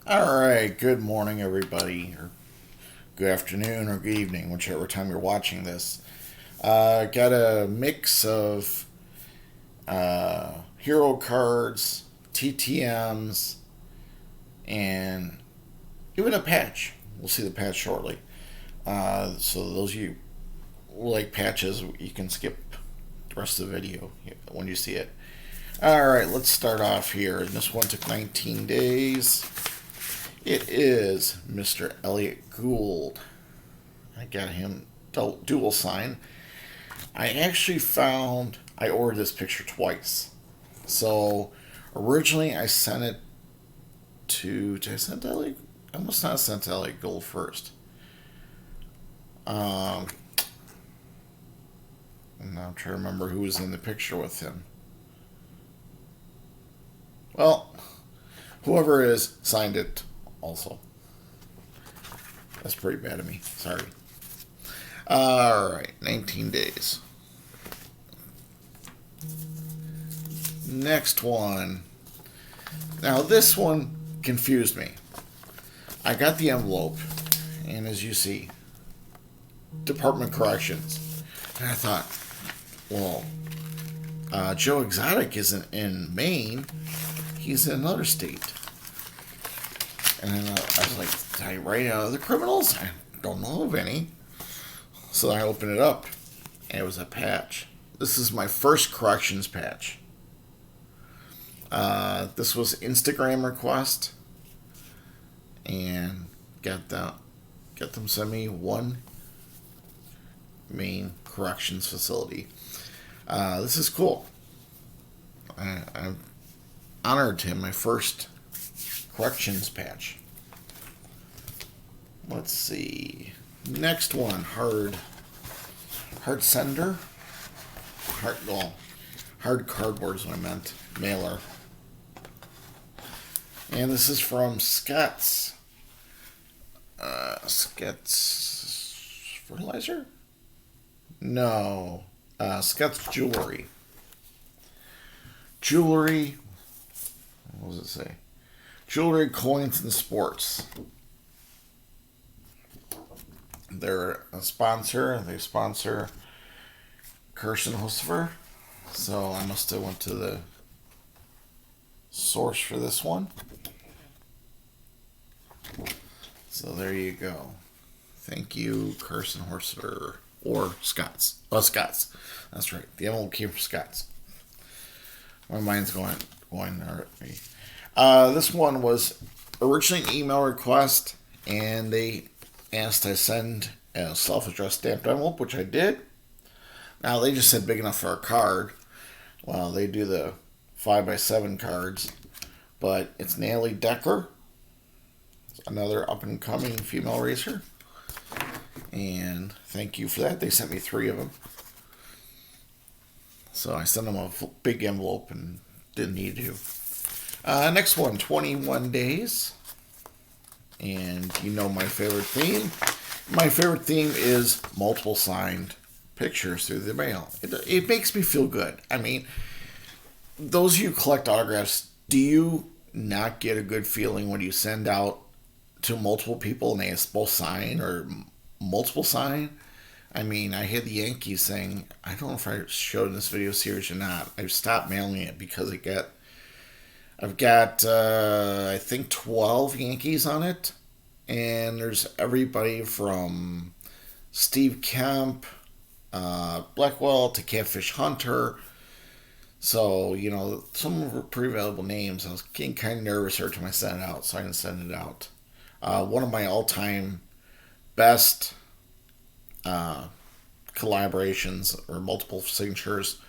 All right, good morning, everybody, or good afternoon, or good evening, whichever time you're watching this. Got a mix of hero cards, TTMs, and even a patch. We'll see the patch shortly. So those of you who like patches, you can skip the rest of the video when you see it. All right, let's start off here. This one took 19 days. It is Mr. Elliot Gould. I got him dual sign. I ordered this picture twice. So originally I sent it did I send to Elliot? I must not have sent to Elliot Gould first. Um, I'm trying to remember who was in the picture with him. Well, whoever it is signed it also. That's pretty bad of me. Sorry. Alright, 19 days. Next one. Now, this one confused me. I got the envelope, and as you see, Department of Corrections. And I thought, well, Joe Exotic isn't in Maine, he's in another state. And then I was like, did I write out other criminals? I don't know of any. So I opened it up, and it was a patch. This is my first corrections patch. This was Instagram request, and got them send me one main corrections facility. This is cool. I'm honored to have my first corrections patch. Let's see. Next one, hard sender. Hard cardboard is what I meant. Mailer. And this is from Scott's. Scott's fertilizer? No. Scott's jewelry. Jewelry. What does it say? Jewelry, coins, and sports. They're a sponsor. They sponsor Kirsten Hussifer. So I must have went to the source for this one. So there you go. Thank you, Kirsten Hussifer. Or Scott's. Oh, Scott's. That's right. The envelope came from Scott's. My mind's going already. This one was originally an email request, and they asked I send a self-addressed stamped envelope, which I did. Now, they just said big enough for a card. Well, they do the 5x7 cards, but it's Natalie Decker. It's another up-and-coming female racer. And thank you for that. They sent me 3 of them. So I sent them a big envelope and didn't need to. Next one, 21 days. And you know my favorite theme. My favorite theme is multiple signed pictures through the mail. It makes me feel good. I mean, those of you who collect autographs, do you not get a good feeling when you send out to multiple people and they both sign or multiple sign? I mean, I had the Yankees thing. I don't know if I showed in this video series or not. I've stopped mailing it because I've got I think 12 Yankees on it, and there's everybody from Steve Kemp, Blackwell to Catfish Hunter. So, some of them were pretty valuable names. I was getting kind of nervous every time I sent it out, so I didn't send it out. One of my all-time best collaborations or multiple signatures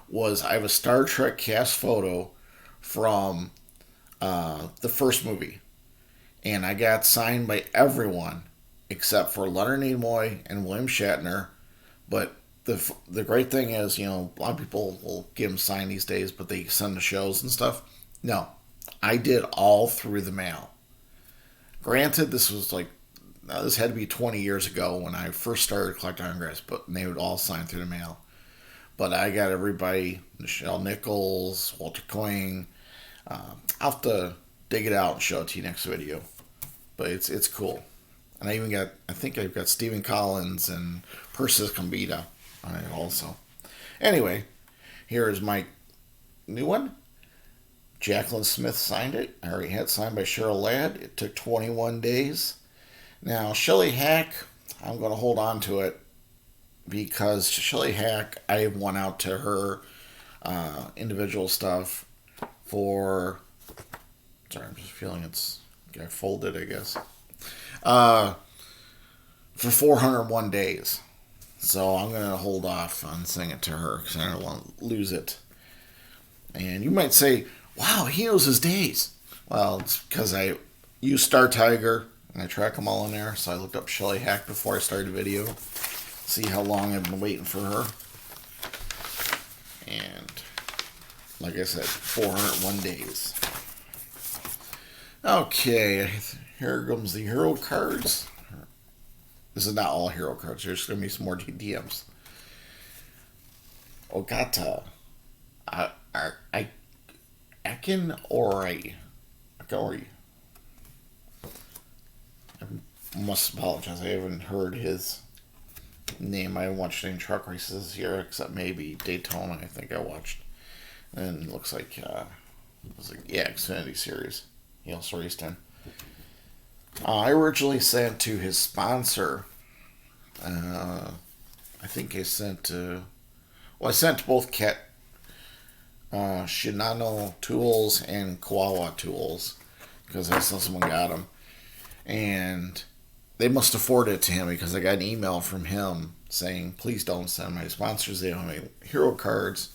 was I have a Star Trek cast photo from the first movie, and I got signed by everyone except for Leonard Nimoy and William Shatner. But the great thing is, a lot of people will get them signed these days, but they send to shows and stuff. No, I did all through the mail. Granted, this had to be 20 years ago when I first started collecting autographs, but they would all sign through the mail. But I got everybody: Nichelle Nichols, Walter Koenig. I'll have to dig it out and show it to you next video. But it's cool. And I think I've got Stephen Collins and Persis Kambita on it also. Anyway, here is my new one. Jacqueline Smith signed it. I already had it signed by Cheryl Ladd. It took 21 days. Now, Shelley Hack, I'm going to hold on to it because Shelley Hack, I went out to her individual stuff for... Sorry, I'm just feeling it's got folded, I guess. For 401 days. So I'm going to hold off on sending it to her because I don't want to lose it. And you might say, wow, he knows his days. Well, it's because I use Star Tiger and I track them all in there. So I looked up Shelley Hack before I started the video. See how long I've been waiting for her. And like I said, 401 days. Okay, here comes the hero cards. This is not all hero cards. There's going to be some more TTMs. Ogata. Akin Ori. I must apologize. I haven't heard his name. I haven't watched any truck races this year, except maybe Daytona. I think I watched, and it looks like Xfinity Series. He also raced in. I originally sent to his sponsor. I think I sent to. Well, I sent to both Shinano Tools and Kawawa Tools because I saw someone got them, and they must have forwarded it to him because I got an email from him saying, "Please don't send my sponsors. They don't have any hero cards.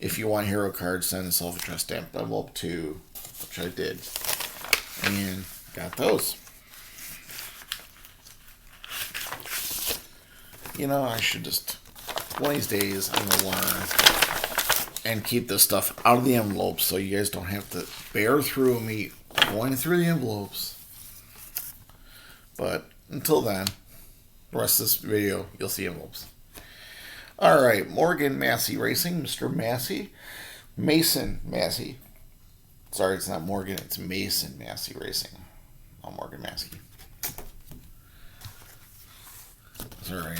If you want hero cards, send a self-addressed stamped envelope to," which I did, and got those. You know, I should just, one of these days, I'm going to learn and keep this stuff out of the envelopes so you guys don't have to bear through me going through the envelopes. But until then, the rest of this video, you'll see envelopes. Alright, Morgan Massey Racing, Mr. Massey. Mason Massey. Sorry, it's not Morgan, it's Mason Massey Racing. Not Morgan Massey. Sorry,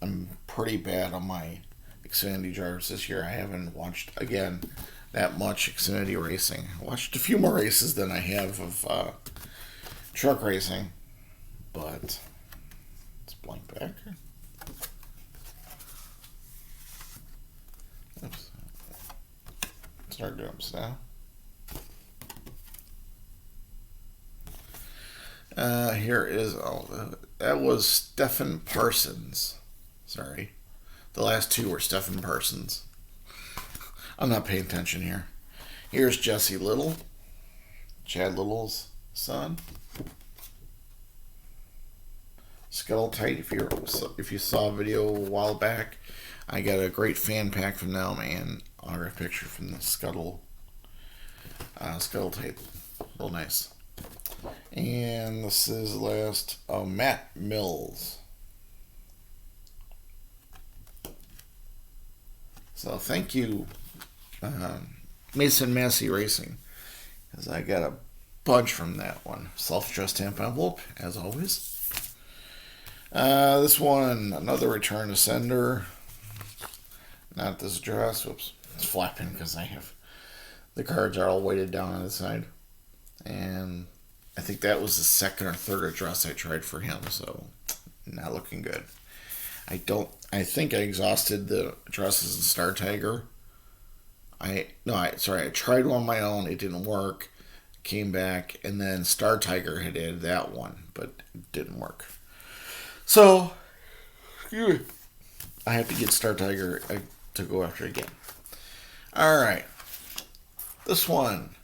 I'm pretty bad on my Xfinity drivers this year. I haven't watched, again, that much Xfinity racing. I watched a few more races than I have of truck racing, but it's blank back. Oops. Start doing this now. Here is, that was Stephen Parsons. Sorry. The last two were Stephen Parsons. I'm not paying attention here. Here's Jesse Little. Chad Little's son. Scuttle Tight, if you saw a video a while back, I got a great fan pack from them and autograph picture from the Scuttle Tight. Real nice. And this is last Matt Mills. So thank you, Mason Massey Racing, because I got a bunch from that one. Self-addressed stamp envelope, as always. This one, another return to sender. Not this address. Whoops, it's flapping because I have the cards are all weighted down on the side, and I think that was the second or third address I tried for him, so not looking good. I think I exhausted the addresses in Star Tiger. I tried one on my own, it didn't work. Came back, and then Star Tiger had added that one, but it didn't work. So I have to get Star Tiger to go after again. Alright. This one.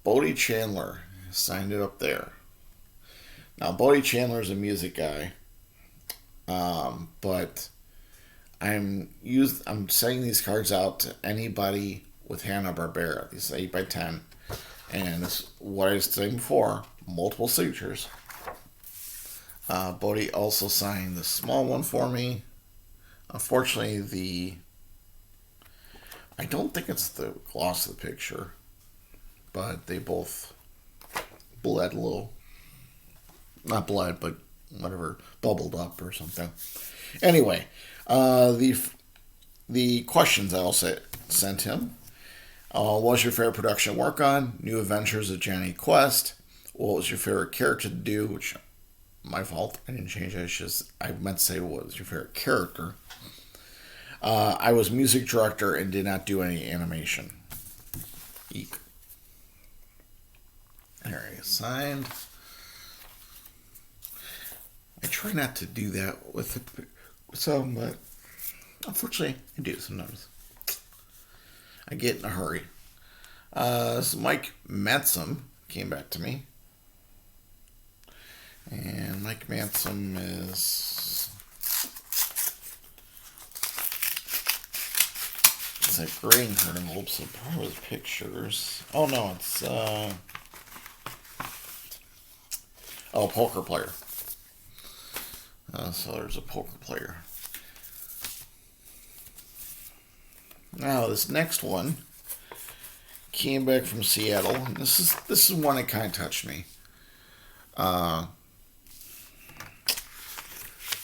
Bodie Chandler signed it up there. Now, Bodie Chandler is a music guy, but I'm sending these cards out to anybody with Hanna-Barbera. These 8x10, and this is what I was saying before: multiple signatures. Bodie also signed the small one for me. Unfortunately, I don't think it's the gloss of the picture. but they both bled a little. Not bled, but whatever, bubbled up or something. Anyway, the questions I also sent him. What was your favorite production to work on? New Adventures of Johnny Quest. What was your favorite character to do? Which, my fault. I didn't change it. I meant to say what was your favorite character. I was music director and did not do any animation. Eek. There he is, signed. I try not to do that with some, but unfortunately I do sometimes. I get in a hurry. So Mike Mansom came back to me. And Mike Mansom is... It's like graying hurting a little, so probably with pictures. Oh no, it's... poker player. So there's a poker player. Now this next one came back from Seattle. And this is one that kind of touched me.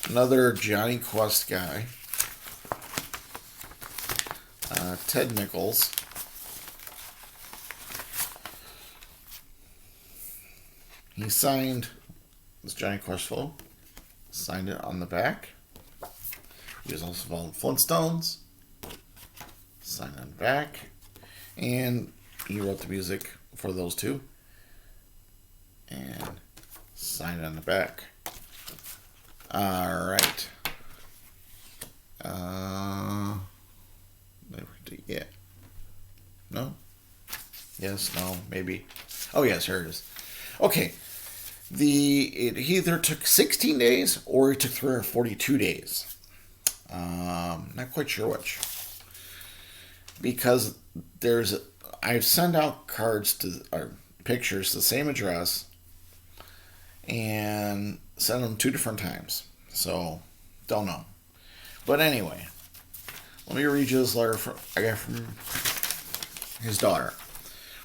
Another Johnny Quest guy. Ted Nichols. He signed this Johnny Quest photo. Signed it on the back. He was also involved in Flintstones. Signed on the back. And he wrote the music for those two. And signed on the back. Alright. Yeah. No? Yes, no, maybe. Oh, yes, here it is. Okay. It either took 16 days or it took 342 days. Not quite sure which. Because I've sent out cards or pictures to the same address and sent them 2 different times. So, don't know. But anyway, let me read you this letter I got from his daughter.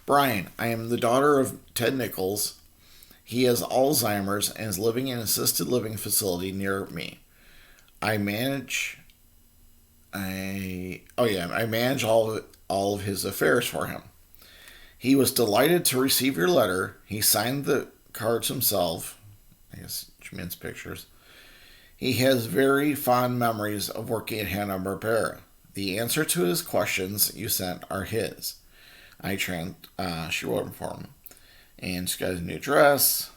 Brian, I am the daughter of Ted Nichols. He has Alzheimer's and is living in an assisted living facility near me. I manage all of his affairs for him. He was delighted to receive your letter. He signed the cards himself. I guess which means pictures. He has very fond memories of working at Hanna-Barbera. The answer to his questions you sent are his. She wrote them for him. And she's got a new address.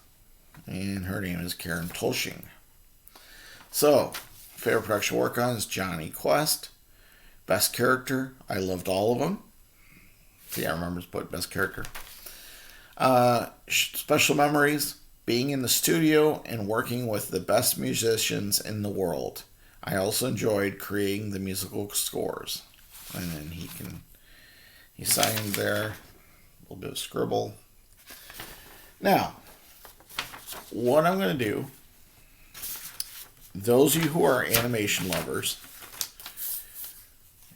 And her name is Karen Tolching. So, favorite production work on is Johnny Quest. Best character, I loved all of them. See, I remember to put best character. Special memories, being in the studio and working with the best musicians in the world. I also enjoyed creating the musical scores. And then he signed there, a little bit of scribble. Now, what I'm going to do, those of you who are animation lovers,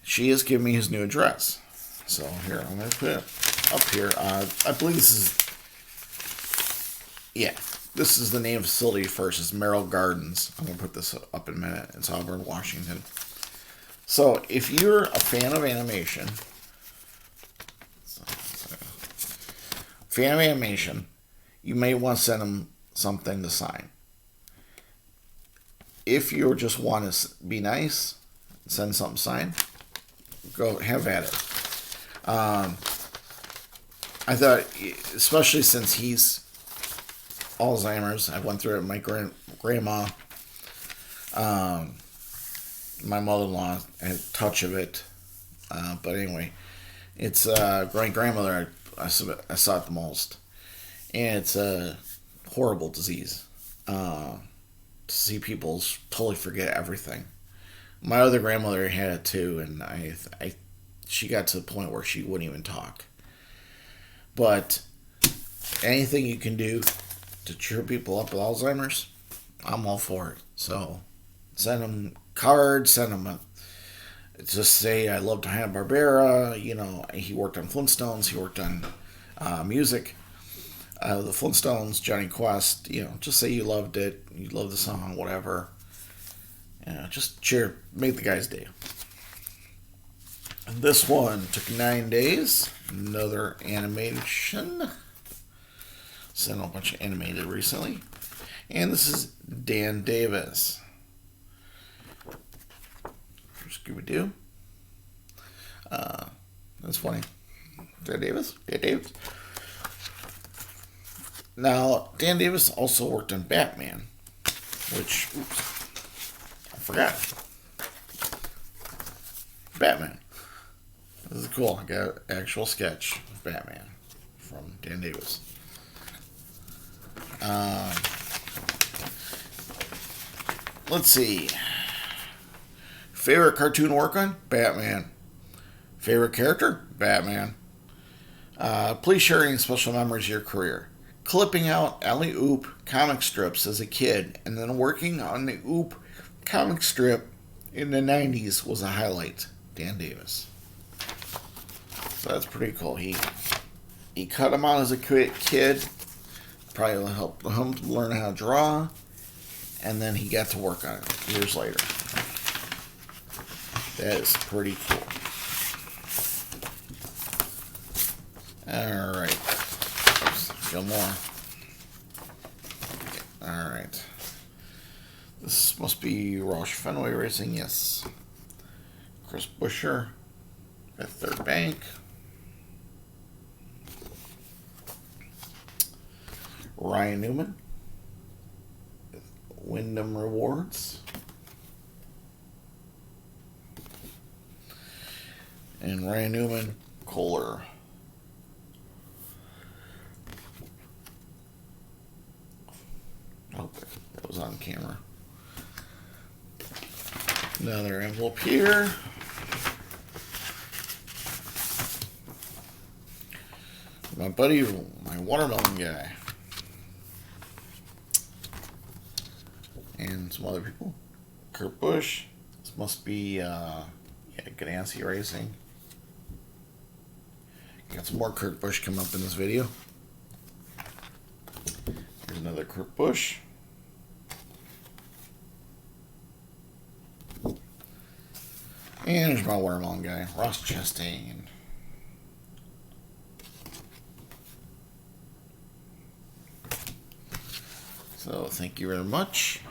she has given me his new address. So here, I'm going to put it up here. I believe this is the name of the facility first. It's Merrill Gardens. I'm going to put this up in a minute. It's Auburn, Washington. So if you're a fan of animation, you may want to send them something to sign. If you just want to be nice, send something signed, go have at it. I thought, especially since he's Alzheimer's, I went through it with my grandma. My mother-in-law had a touch of it. But anyway, it's grandmother I saw it the most. And it's a horrible disease. To see people totally forget everything. My other grandmother had it too, and she got to the point where she wouldn't even talk. But anything you can do to cheer people up with Alzheimer's, I'm all for it. So send them cards, just say I loved Hanna-Barbera. You know, he worked on Flintstones. He worked on music. The Flintstones, Johnny Quest, just say you loved it, you love the song, whatever. Just cheer, make the guy's day. And this one took 9 days. Another animation. Sent a bunch of animated recently. And this is Dan Davis. Scooby-Doo. That's funny. Dan Davis. Now, Dan Davis also worked on Batman, which, I forgot. Batman. This is cool. I got an actual sketch of Batman from Dan Davis. Let's see. Favorite cartoon work on? Batman. Favorite character? Batman. Please share any special memories of your career. Clipping out alley-oop comic strips as a kid and then working on the Oop comic strip in the 90s was a highlight. Dan Davis. So that's pretty cool. He cut him out as a kid. Probably helped him learn how to draw. And then he got to work on it years later. That is pretty cool. Alright. Still more. Alright. This must be Roush Fenway Racing, yes. Chris Buescher at Third Bank. Ryan Newman. Wyndham Rewards. And Ryan Newman, Kohler. Oh, that was on camera. Another envelope here. My buddy, my watermelon guy. And some other people. Kurt Busch. This must be Ganassi Racing. Got some more Kurt Busch coming up in this video. Here's another Kurt Busch. And there's my watermelon guy, Ross Chastain. So thank you very much.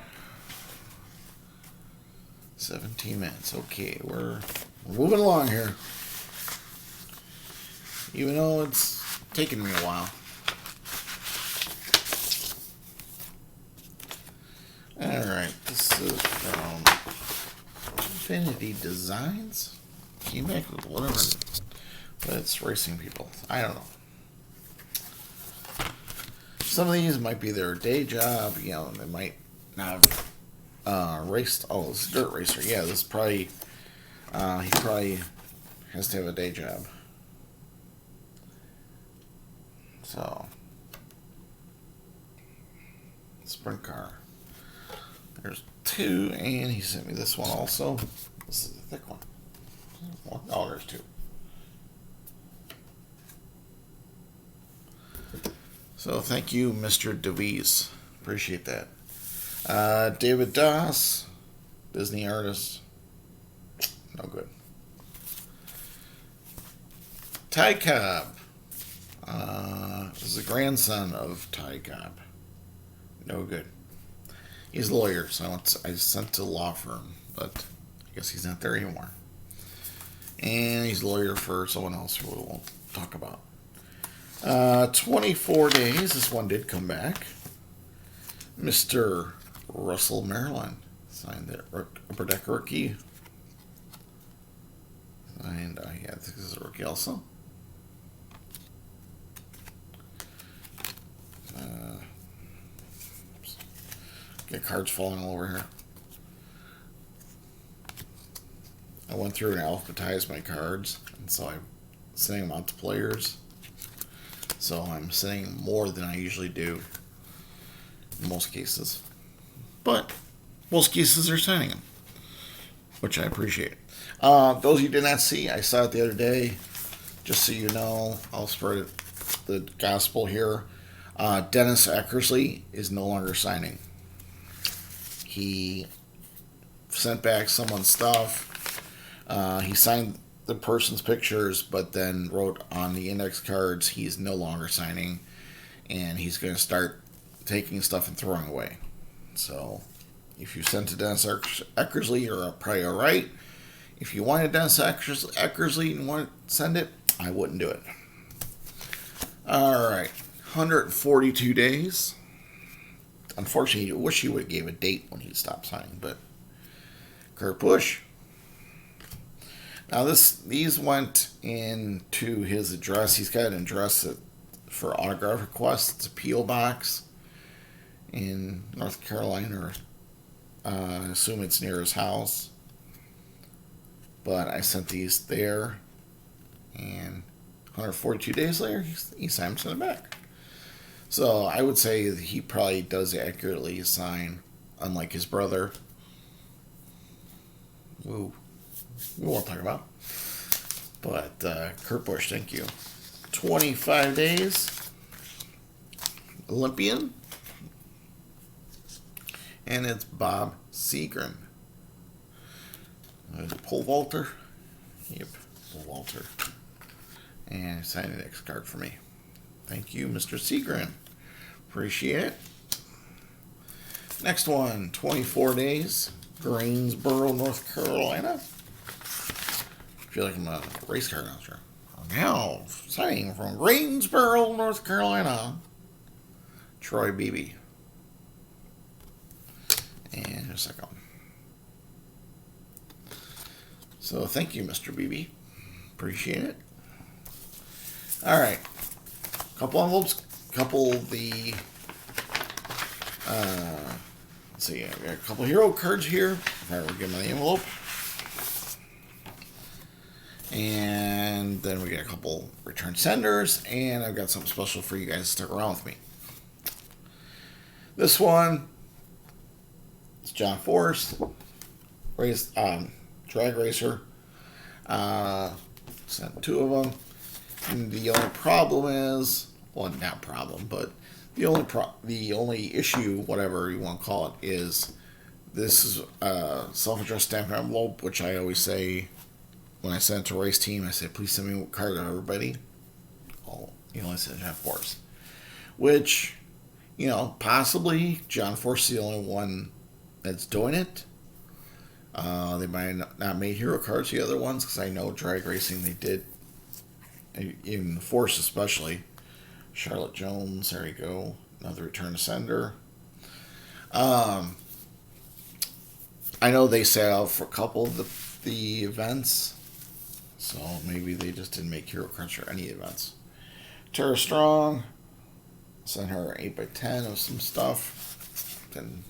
17 minutes. Okay, we're moving along here. Even though it's taken me a while. Alright, this is from Infinity Designs. Came back with whatever. But it's racing people. I don't know. Some of these might be their day job. They might not have raced. Oh, this is Dirt Racer. Yeah, this is probably. He probably has to have a day job. So, sprint car. There's two, and he sent me this one also. This is a thick one. Oh, there's two. So thank you, Mr. DeVries. Appreciate that. David Doss, Disney artist. No good. Ty Cobb. This is the grandson of Ty Cobb. No good. He's a lawyer, so I sent to the law firm, but I guess he's not there anymore. And he's a lawyer for someone else who we won't talk about. 24 days. This one did come back. Mr. Russell Maryland signed that upper deck rookie. And yeah, this is a rookie also. Get cards falling all over here. I went through and alphabetized my cards, and so I'm sending them out to players. So I'm sending more than I usually do in most cases. But most cases are signing them, which I appreciate. Those you did not see, I saw it the other day. Just so you know, I'll spread it the gospel here. Dennis Eckersley is no longer signing. He sent back someone's stuff. He signed the person's pictures, but then wrote on the index cards he's no longer signing, and he's going to start taking stuff and throwing away. So if you sent to Dennis Eckersley, you're probably all right. If you wanted Dennis Eckersley and want to send it, I wouldn't do it. All right, 142 days. Unfortunately, I wish he would have gave a date when he stopped signing, but Kurt Busch. Now these went into his address. He's got an address for autograph requests. It's a P.O. box in North Carolina, or I assume it's near his house. But I sent these there, and 142 days later, he signed them back. So I would say that he probably does accurately sign, unlike his brother, who we won't talk about. But Kurt Busch, thank you. 25 days. Olympian. And it's Bob Seagren. Pole vaulter. Yep, pole vaulter. And sign the next card for me. Thank you, Mr. Seagren. Appreciate it. Next one, 24 days. Greensboro, North Carolina. I feel like I'm a race car announcer. Now, signing from Greensboro, North Carolina, Troy Beebe. And a second. So thank you, Mr. Beebe. Appreciate it. All right. Couple envelopes. Couple of the... let's see. I got a couple hero cards here. If I were to give them the envelope. And then we got a couple return senders. And I've got something special for you guys to stick around with me. This one is John Force. Drag racer. Sent two of them. And the only problem is, well, not problem, but the only issue, whatever you want to call it, is this is a self-addressed stamp envelope, which I always say when I send it to race team, I say, please send me a card of everybody. Oh, I said John Force, which, possibly John Force is the only one that's doing it. They might not made hero cards, the other ones, because I know drag racing they did. In Force especially. Charlotte Jones, there you go. Another return to sender. I know they sat out for a couple of the events. So maybe they just didn't make hero cards for any events. Tara Strong. Sent her 8x10 of some stuff. Then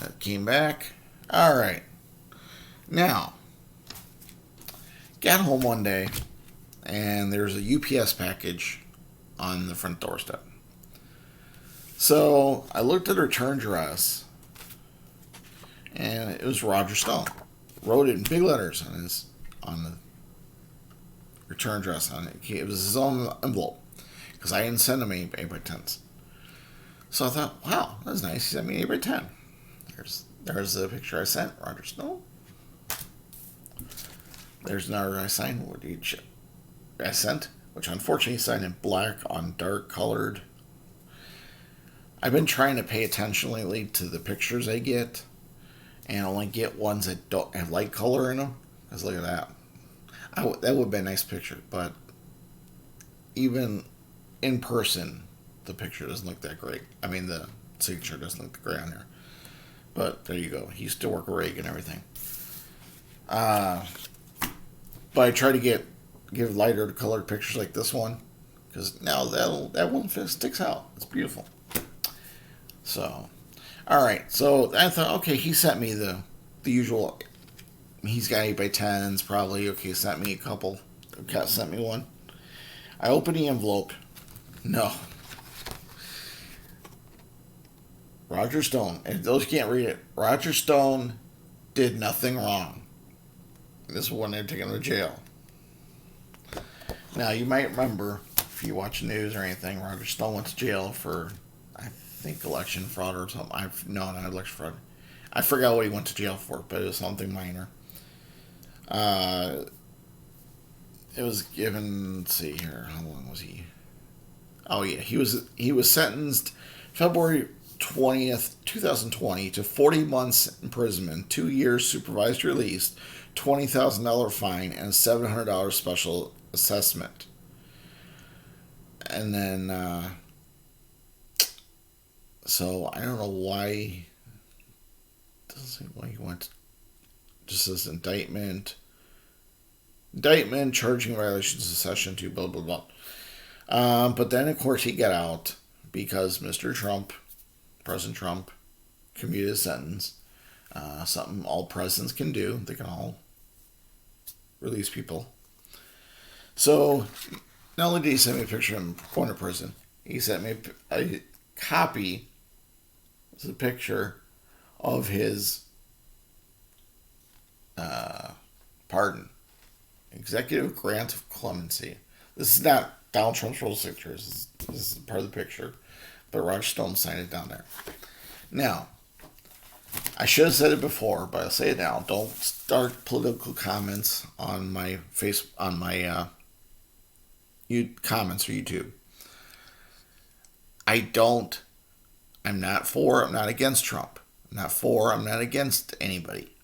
that came back. Alright. Now, got home one day, and there's a UPS package on the front doorstep. So I looked at her return address, and it was Roger Stone. Wrote it in big letters on the return address on it. It was his own envelope, because I didn't send him any 8x10s. So I thought, wow, that's nice. He sent me an 8x10. There's the picture I sent, Roger Stone. There's another I signed. I sent, which unfortunately signed in black on dark colored. I've been trying to pay attention lately to the pictures I get, and only get ones that don't have light color in them. Because look at that. That would be a nice picture, but even in person, the picture doesn't look that great. I mean, the signature doesn't look great on there. But there you go. He used to work with Reagan and everything. But I try to give lighter colored pictures like this one, because now that one sticks out. It's beautiful. So, all right. So I thought, okay, he sent me the usual. He's got 8x10s probably. Okay, sent me a couple. Sent me one. I opened the envelope. No. Roger Stone, and those who can't read it, Roger Stone did nothing wrong. This is when they're taking him to jail. Now, you might remember if you watch the news or anything, Roger Stone went to jail for, I think, election fraud or something. No, not election fraud. I forgot what he went to jail for, but it was something minor. Uh, it was given. Let's see here. How long was he? Oh yeah, he was sentenced February 20th, 2020 to 40 months imprisonment, 2 years supervised release, $20,000 fine, and a $700 special assessment. And then, so I don't know why. Doesn't say why he went. Just as indictment, charging violations of Section 2, blah blah blah. But then, of course, he got out because Mr. Trump, President Trump, commuted his sentence. Something all presidents can do. They can all release people. So, not only did he send me a picture of him going to prison, he sent me a copy. It's a picture of his pardon. Executive grant of clemency. This is not Donald Trump's rule signatures. This is part of the picture. But Roger Stone signed it down there. Now, I should have said it before, but I'll say it now. Don't start political comments on my comments or YouTube. I'm not against Trump. I'm not against anybody.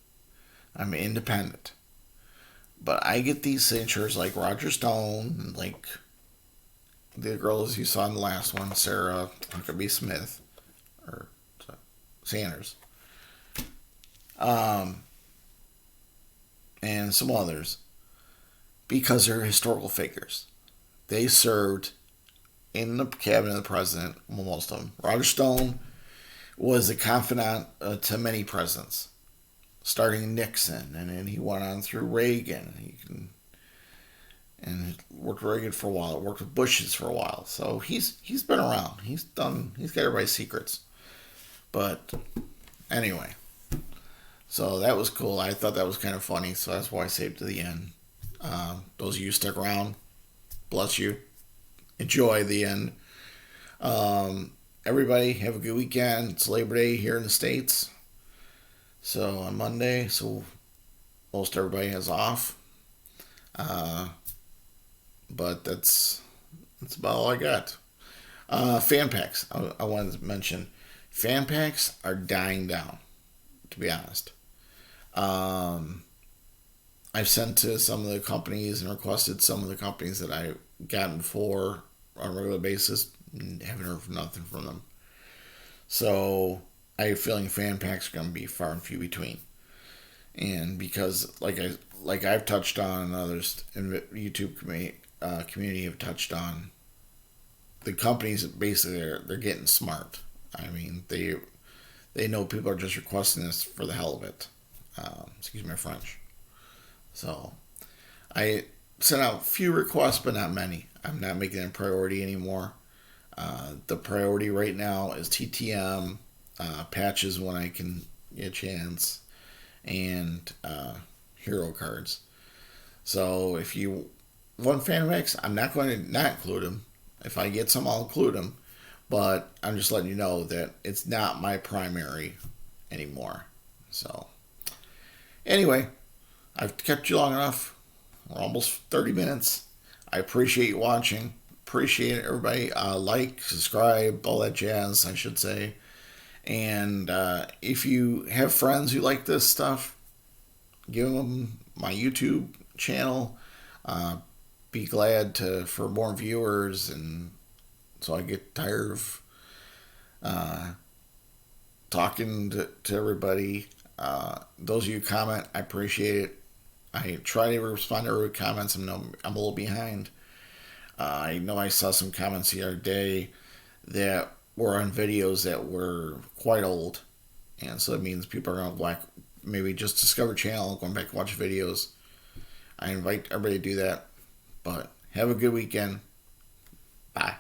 I'm independent. But I get these signatures like Roger Stone, like the girls you saw in the last one, Sarah Huckabee Smith, or Sanders, and some others, because they're historical figures. They served in the cabinet of the president, well, most of them. Roger Stone was a confidant to many presidents, starting Nixon, and then he went on through Reagan. And worked with Reagan for a while. Worked with Bush's for a while. So he's been around. He's got everybody's secrets. But anyway, so that was cool. I thought that was kind of funny, so that's why I saved it to the end. Those of you stuck around, bless you. Enjoy the end. Everybody have a good weekend. It's Labor Day here in the States. So on Monday, so most everybody has off. But that's about all I got. Fan packs. I wanted to mention, fan packs are dying down, to be honest. I've sent to some of the companies and requested some of the companies that I've gotten before on a regular basis. Haven't heard nothing from them. So I have a feeling fan packs are going to be far and few between. And because, like I've touched on, and others in the YouTube community have touched on, the companies basically they're getting smart. I mean, they know people are just requesting this for the hell of it. Excuse my French. So I sent out a few requests, but not many. I'm not making it a priority anymore. The priority right now is TTM patches when I can get a chance, and hero cards. So if you want fan packs, I'm not going to not include them. If I get some, I'll include them. But I'm just letting you know that it's not my primary anymore. So anyway, I've kept you long enough. We're almost 30 minutes. I appreciate you watching. Appreciate it, everybody. Like, subscribe, all that jazz, I should say. And if you have friends who like this stuff, give them my YouTube channel. Be glad for more viewers, and so I get tired of talking to everybody. Those of you who comment, I appreciate it. I try to respond to every comments. I'm a little behind. I know I saw some comments the other day that were on videos that were quite old, and so it means people are going to maybe just discover channel, going back and watch videos. I invite everybody to do that. But have a good weekend. Bye.